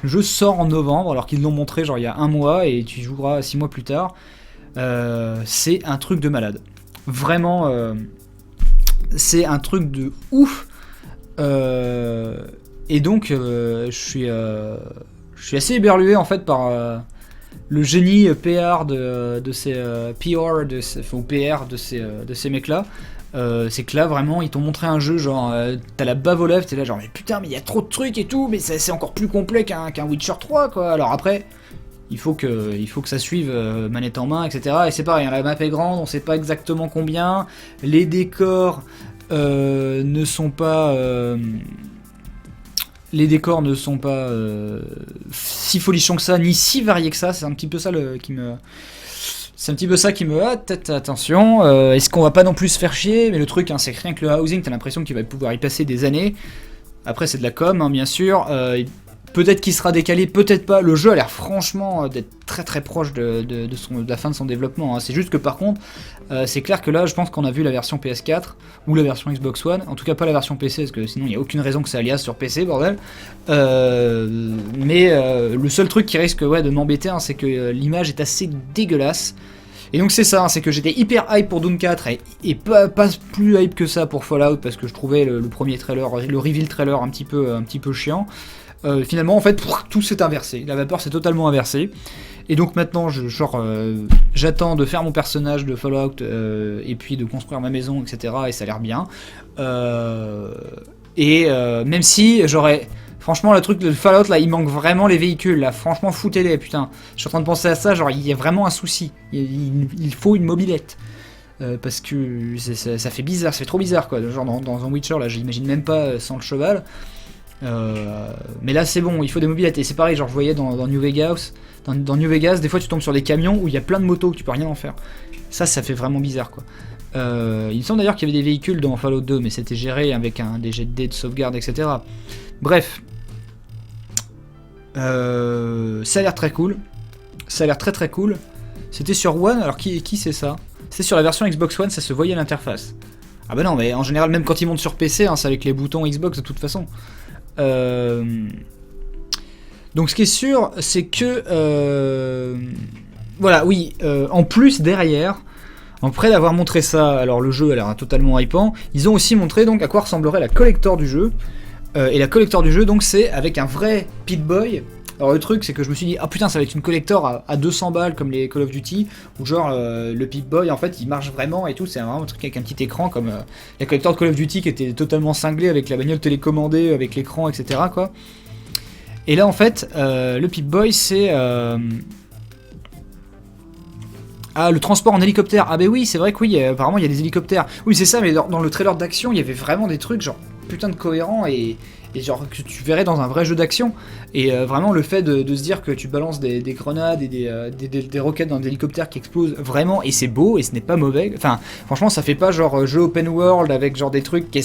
Le jeu sort en novembre alors qu'ils l'ont montré genre il y a 1 mois et tu joueras 6 mois plus tard. C'est un truc de malade. Vraiment, c'est un truc de ouf. Et donc je suis assez éberlué en fait par le génie PR de ces PR de ces mecs là. C'est que là vraiment ils t'ont montré un jeu genre t'as la bave aux lèvres, t'es là genre mais putain mais il y a trop de trucs et tout, mais c'est encore plus complet qu'un Witcher 3 quoi. Alors après il faut que ça suive manette en main, etc. Et c'est pareil, hein, la map est grande, on sait pas exactement combien, les décors ne sont pas si folichons que ça, ni si variés que ça. C'est un petit peu ça qui me attention, est-ce qu'on va pas non plus se faire chier, mais le truc hein, c'est que rien que le housing t'as l'impression qu'il va pouvoir y passer des années. Après c'est de la com hein, bien sûr, peut-être qu'il sera décalé, peut-être pas. Le jeu a l'air franchement d'être très très proche de la fin de son développement. Hein. C'est juste que par contre, c'est clair que là, je pense qu'on a vu la version PS4 ou la version Xbox One. En tout cas, pas la version PC, parce que sinon, il n'y a aucune raison que ça alias sur PC, bordel. Mais le seul truc qui risque de m'embêter, hein, c'est que l'image est assez dégueulasse. Et donc c'est ça, hein, c'est que j'étais hyper hype pour Doom 4 et pas plus hype que ça pour Fallout, parce que je trouvais le premier trailer, le reveal trailer un petit peu chiant. Finalement en fait tout s'est inversé, la vapeur s'est totalement inversée, et donc maintenant j'attends de faire mon personnage de Fallout et puis de construire ma maison, etc. et ça a l'air bien, même si franchement le truc de Fallout là il manque vraiment les véhicules là, franchement foutez-les, putain je suis en train de penser à ça, genre il y a vraiment un souci, il faut une mobilette. Parce que ça fait bizarre, ça fait trop bizarre quoi, genre dans un Witcher là j'imagine même pas sans le cheval. Mais là c'est bon, il faut des mobilettes. Et c'est pareil, genre je voyais dans New Vegas, dans New Vegas, des fois tu tombes sur des camions où il y a plein de motos que tu peux rien en faire. Ça fait vraiment bizarre quoi. Il me semble d'ailleurs qu'il y avait des véhicules dans Fallout 2, mais c'était géré avec des jets de dés de sauvegarde, etc. Bref, ça a l'air très cool. Ça a l'air très très cool. C'était sur One, alors qui c'est ça? C'est sur la version Xbox One, ça se voyait à l'interface. Ah bah non, mais en général, même quand ils montent sur PC, hein, c'est avec les boutons Xbox de toute façon. Donc ce qui est sûr, c'est que voilà, oui, en plus derrière, après d'avoir montré ça, alors le jeu a l'air totalement hypant, ils ont aussi montré donc à quoi ressemblerait la collector du jeu. Et la collector du jeu, donc c'est avec un vrai Pip-Boy. Alors le truc c'est que je me suis dit ah putain ça va être une collector à 200 balles comme les Call of Duty, où genre le Pip-Boy en fait il marche vraiment et tout, c'est vraiment un truc avec un petit écran comme la collector de Call of Duty qui était totalement cinglée avec la bagnole télécommandée, avec l'écran, etc. quoi. Et là en fait le Pip-Boy c'est Ah, le transport en hélicoptère. Ah, ben oui, c'est vrai que oui, apparemment il y a des hélicoptères. Oui, c'est ça, mais dans le trailer d'action, il y avait vraiment des trucs genre putain de cohérents et genre que tu verrais dans un vrai jeu d'action. Et vraiment, le fait de se dire que tu balances des grenades et des roquettes dans des hélicoptères qui explosent vraiment, et c'est beau et ce n'est pas mauvais. Enfin, franchement, ça fait pas genre jeu open world avec genre des trucs qu'ils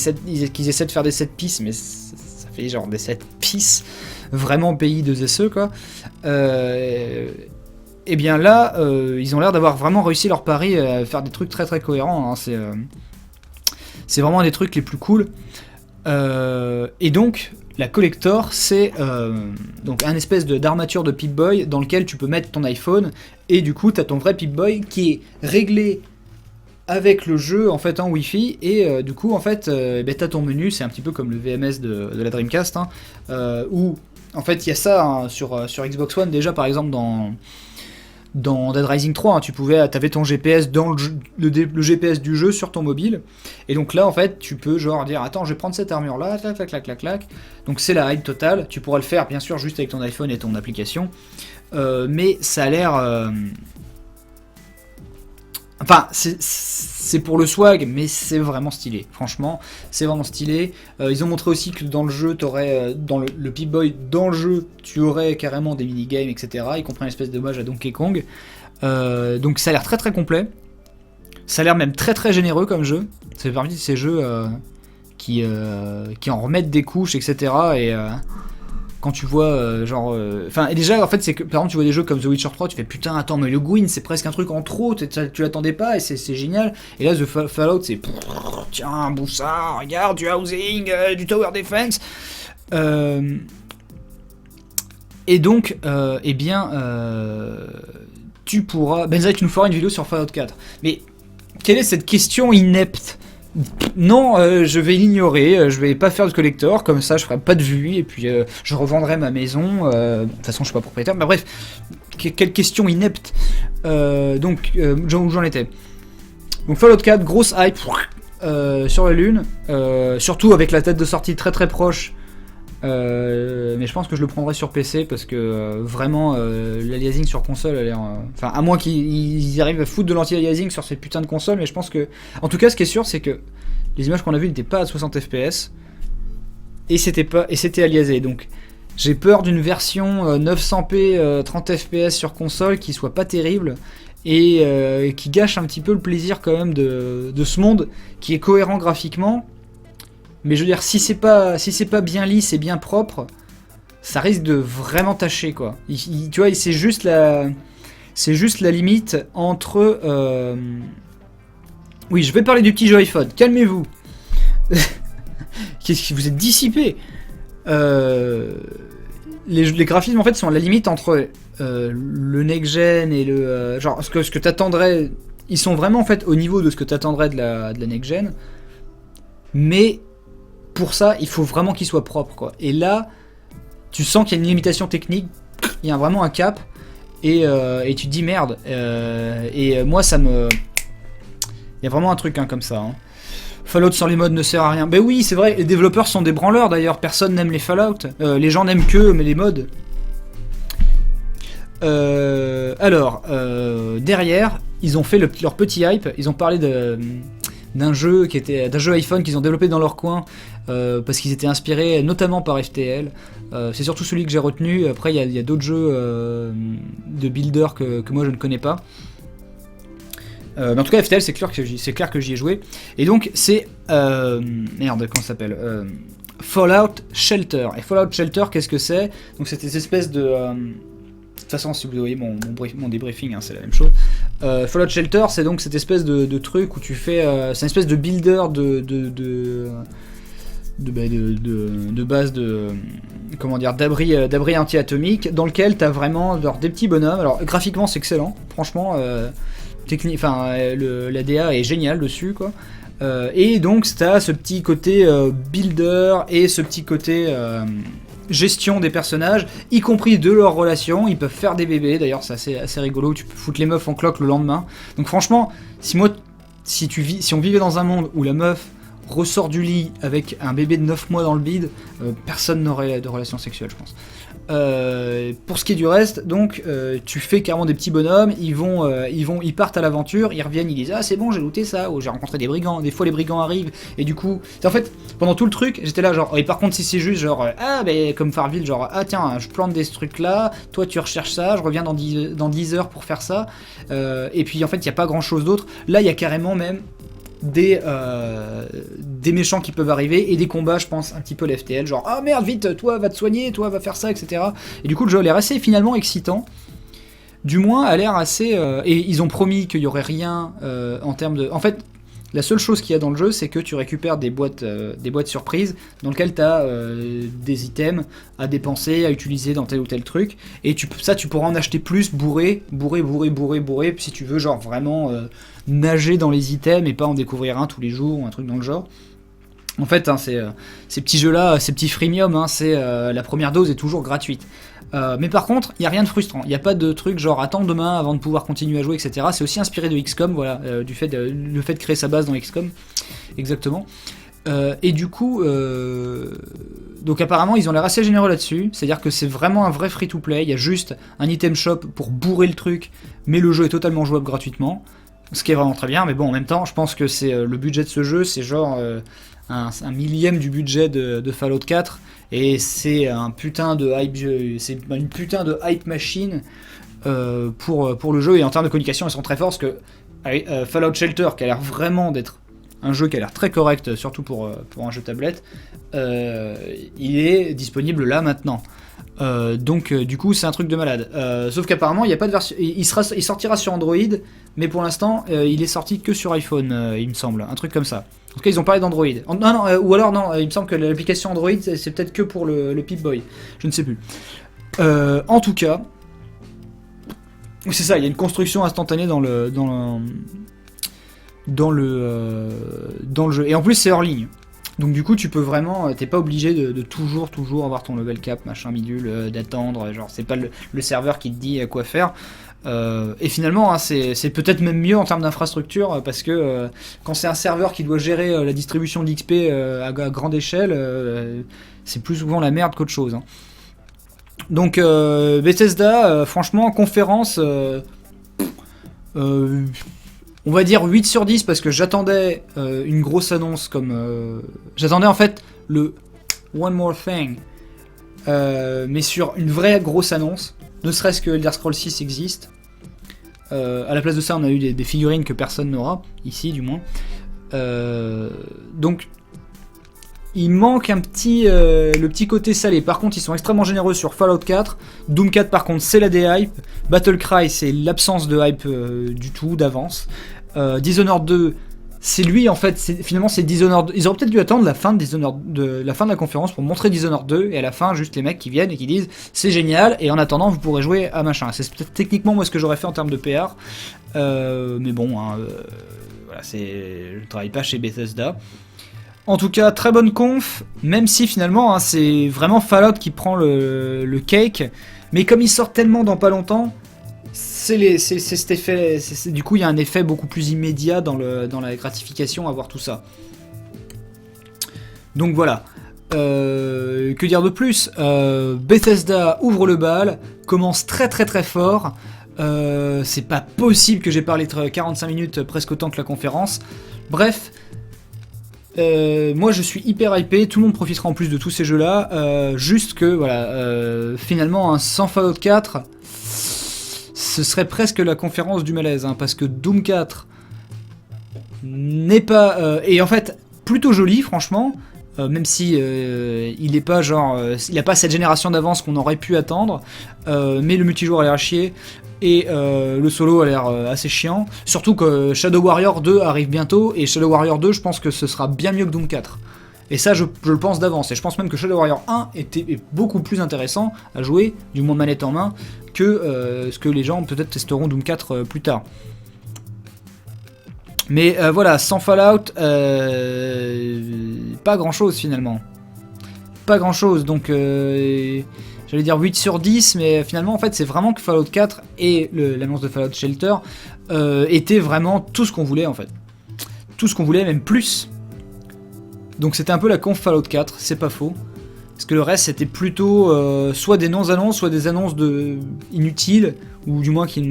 essaient de faire des set pieces, mais ça fait genre des set pieces vraiment pays de SE quoi. Et bien là, ils ont l'air d'avoir vraiment réussi leur pari à faire des trucs très très cohérents. Hein. C'est vraiment un des trucs les plus cool. Et donc, la collector, c'est donc un espèce d'armature de Pip-Boy dans lequel tu peux mettre ton iPhone. Et du coup, tu as ton vrai Pip-Boy qui est réglé avec le jeu en fait en Wi-Fi. Et du coup, en fait, tu as ton menu. C'est un petit peu comme le VMS de la Dreamcast. Hein, où en fait, il y a ça hein, sur Xbox One déjà, par exemple, dans Dead Rising 3, hein, t'avais ton GPS dans le GPS du jeu sur ton mobile, et donc là en fait tu peux genre dire attends je vais prendre cette armure là, clac clac clac clac clac, donc c'est la hype totale. Tu pourras le faire bien sûr juste avec ton iPhone et ton application, mais ça a l'air enfin, c'est pour le swag, mais c'est vraiment stylé. Franchement, c'est vraiment stylé. Ils ont montré aussi que dans le jeu, t'aurais, dans le Pip-Boy, dans le jeu, tu aurais carrément des minigames, etc. Y compris une espèce d'hommage à Donkey Kong. Donc ça a l'air très très complet. Ça a l'air même très très généreux comme jeu. Ça fait partie de ces jeux qui en remettent des couches, etc. Et quand tu vois genre enfin et déjà en fait c'est que par exemple tu vois des jeux comme The Witcher 3, tu fais putain attends mais le Gwyn c'est presque un truc en trop, tu l'attendais pas et c'est génial. Et là The Fallout c'est tiens Boussard, regarde du housing, du tower defense, et donc eh bien tu pourras Benzaï, tu nous feras une vidéo sur Fallout 4. Mais quelle est cette question inepte? Non, je vais l'ignorer, je vais pas faire de collector, comme ça je ferai pas de vue, et puis je revendrai ma maison, de toute façon je suis pas propriétaire, mais bref, quelle question inepte. Donc, où j'en étais. Donc Fallout 4, grosse hype sur la lune, surtout avec la date de sortie très très proche, mais je pense que je le prendrai sur PC, parce que vraiment, l'aliasing sur console a l'air... Enfin, à moins qu'ils arrivent à foutre de l'anti-aliasing sur ces putains de consoles, mais je pense que... En tout cas, ce qui est sûr, c'est que les images qu'on a vues n'étaient pas à 60 FPS, et c'était aliasé, donc... J'ai peur d'une version 900p 30 fps sur console qui soit pas terrible et qui gâche un petit peu le plaisir quand même de ce monde qui est cohérent graphiquement. Mais je veux dire, si c'est pas bien lisse et bien propre, ça risque de vraiment tâcher quoi. Tu vois, c'est juste la limite entre. Oui, je vais parler du petit jeu iPhone. Calmez-vous. Qu'est-ce que vous êtes dissipé? Les graphismes en fait sont à la limite entre le next-gen et le genre ce que t'attendrais. Ils sont vraiment en fait au niveau de ce que t'attendrais de la next-gen, mais pour ça il faut vraiment qu'ils soient propres quoi. Et là tu sens qu'il y a une limitation technique, il y a vraiment un cap et tu te dis merde. Et moi ça me... Il y a vraiment un truc hein, comme ça. Hein. Fallout sans les mods ne sert à rien. Ben oui, c'est vrai, les développeurs sont des branleurs d'ailleurs, personne n'aime les Fallout. Les gens n'aiment que mais les mods. Derrière, ils ont fait leur petit hype, ils ont parlé d'un jeu iPhone qu'ils ont développé dans leur coin parce qu'ils étaient inspirés notamment par FTL. C'est surtout celui que j'ai retenu. Après, il y a d'autres jeux de builder que moi je ne connais pas. Mais en tout cas FTL c'est clair que j'y ai joué. Et donc c'est merde comment ça s'appelle Fallout Shelter. Et Fallout Shelter qu'est-ce que c'est? Donc c'est des espèces de toute façon si vous voyez mon débriefing hein, c'est la même chose. Fallout Shelter c'est donc cette espèce de truc où tu fais c'est une espèce de builder de base de comment dire d'abri anti-atomique dans lequel t'as vraiment genre, des petits bonhommes. Alors graphiquement c'est excellent franchement. La DA est géniale dessus quoi. Et donc t'as ce petit côté builder et ce petit côté gestion des personnages, y compris de leurs relations. Ils peuvent faire des bébés d'ailleurs, c'est assez rigolo. Tu peux foutre les meufs en cloque le lendemain. Donc franchement, si on vivait dans un monde où la meuf ressors du lit avec un bébé de 9 mois dans le bide, personne n'aurait de relation sexuelle, je pense. Pour ce qui est du reste, donc tu fais carrément des petits bonhommes, ils partent à l'aventure, ils reviennent, ils disent ah c'est bon j'ai looté ça, ou j'ai rencontré des brigands, des fois les brigands arrivent, et du coup, en fait pendant tout le truc j'étais là genre, et par contre si c'est juste genre ah ben comme Farmville genre ah tiens je plante des trucs là, toi tu recherches ça, je reviens dans 10 heures pour faire ça, et puis en fait il n'y a pas grand chose d'autre, là il y a carrément même des méchants qui peuvent arriver et des combats je pense un petit peu l'FTL genre ah merde vite toi va te soigner, toi va faire ça etc, et du coup le jeu a l'air assez finalement excitant, du moins a l'air assez et ils ont promis qu'il y aurait rien en termes de, en fait la seule chose qu'il y a dans le jeu c'est que tu récupères des boîtes surprises dans lesquelles tu as des items à dépenser, à utiliser dans tel ou tel truc, et tu pourras en acheter plus bourré si tu veux genre vraiment nager dans les items et pas en découvrir un tous les jours ou un truc dans le genre. En fait, hein, ces petits jeux-là, ces petits freemium, hein, la première dose est toujours gratuite. Mais par contre, il n'y a rien de frustrant. Il n'y a pas de truc genre attends demain avant de pouvoir continuer à jouer, etc. C'est aussi inspiré de XCOM, voilà, le fait de créer sa base dans XCOM, exactement. Et du coup, donc apparemment ils ont l'air assez généreux là-dessus, c'est-à-dire que c'est vraiment un vrai free-to-play, il y a juste un item shop pour bourrer le truc, mais le jeu est totalement jouable gratuitement. Ce qui est vraiment très bien, mais bon, en même temps, je pense que c'est le budget de ce jeu, c'est genre un millième du budget de Fallout 4, et c'est un putain de hype, c'est une putain de hype machine pour le jeu, et en termes de communication, ils sont très forts, parce que Fallout Shelter, qui a l'air vraiment d'être un jeu qui a l'air très correct, surtout pour un jeu tablette, il est disponible là maintenant. Donc du coup c'est un truc de malade, sauf qu'apparemment il n'y a pas de version, il sortira sur Android, mais pour l'instant il est sorti que sur iPhone, il me semble, un truc comme ça. En tout cas ils ont parlé d'Android, ou alors non, il me semble que l'application Android c'est peut-être que pour le Pip-Boy, je ne sais plus. En tout cas c'est ça, il y a une construction instantanée dans le jeu, et en plus c'est hors ligne. Donc du coup tu peux vraiment, t'es pas obligé de toujours avoir ton level cap, machin bidule, d'attendre, genre c'est pas le serveur qui te dit quoi faire. Et finalement hein, c'est peut-être même mieux en termes d'infrastructure, parce que quand c'est un serveur qui doit gérer la distribution d'XP à grande échelle, c'est plus souvent la merde qu'autre chose. Hein. Donc Bethesda, franchement, conférence... on va dire 8 sur 10 parce que j'attendais une grosse annonce comme... j'attendais en fait le One More Thing, mais sur une vraie grosse annonce, ne serait-ce que Elder Scrolls 6 existe. À la place de ça on a eu des figurines que personne n'aura, ici du moins. Donc il manque le petit côté salé. Par contre ils sont extrêmement généreux sur Fallout 4. Doom 4 par contre c'est la déhype. Battlecry c'est l'absence de hype du tout d'avance. Dishonored 2 c'est lui en fait, finalement c'est Dishonored 2. Ils auraient peut-être dû attendre la fin de la fin de la conférence pour montrer Dishonored 2, et à la fin juste les mecs qui viennent et qui disent c'est génial et en attendant vous pourrez jouer à machin. C'est peut-être techniquement moi ce que j'aurais fait en termes de PR, mais bon hein, voilà, je travaille pas chez Bethesda. En tout cas, très bonne conf, même si finalement hein, c'est vraiment Fallout qui prend le cake, mais comme il sort tellement dans pas longtemps, c'est cet effet, du coup il y a un effet beaucoup plus immédiat dans la gratification à voir tout ça. Donc voilà, que dire de plus, Bethesda ouvre le bal, commence très fort, c'est pas possible que j'ai parlé 45 minutes presque autant que la conférence, bref... moi je suis hyper hypé, tout le monde profitera en plus de tous ces jeux là, juste que voilà, finalement sans Fallout 4 ce serait presque la conférence du malaise, hein, parce que Doom 4 n'est pas et en fait plutôt joli franchement, même si il est pas genre il a pas cette génération d'avance qu'on aurait pu attendre, mais le multijoueur a l'air à chier. Et le solo a l'air assez chiant. Surtout que Shadow Warrior 2 arrive bientôt. Et Shadow Warrior 2, je pense que ce sera bien mieux que Doom 4. Et ça, je le pense d'avance. Et je pense même que Shadow Warrior 1 est beaucoup plus intéressant à jouer, du moins manette en main, que ce que les gens peut-être testeront Doom 4 plus tard. Mais voilà, sans Fallout, pas grand-chose finalement. Pas grand-chose, donc... j'allais dire 8 sur 10, mais finalement en fait c'est vraiment que Fallout 4 et l'annonce de Fallout Shelter étaient vraiment tout ce qu'on voulait en fait. Tout ce qu'on voulait, même plus. Donc c'était un peu la conf Fallout 4, c'est pas faux. Parce que le reste c'était plutôt soit des non-annonces, soit des annonces inutiles, ou du moins qui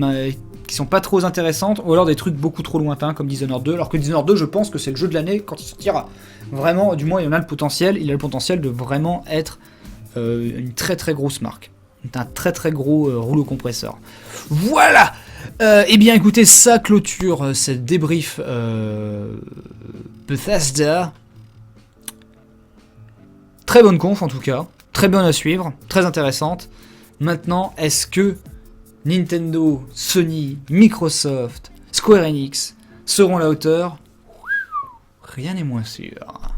sont pas trop intéressantes, ou alors des trucs beaucoup trop lointains comme Dishonored 2, alors que Dishonored 2 je pense que c'est le jeu de l'année quand il sortira. Vraiment, du moins il a le potentiel de vraiment être une très très grosse marque. Un très très gros rouleau compresseur. Voilà. Eh bien écoutez, ça clôture cette débrief Bethesda. Très bonne conf en tout cas, très bonne à suivre, très intéressante. Maintenant, est-ce que Nintendo, Sony, Microsoft, Square Enix seront à la hauteur? Rien n'est moins sûr.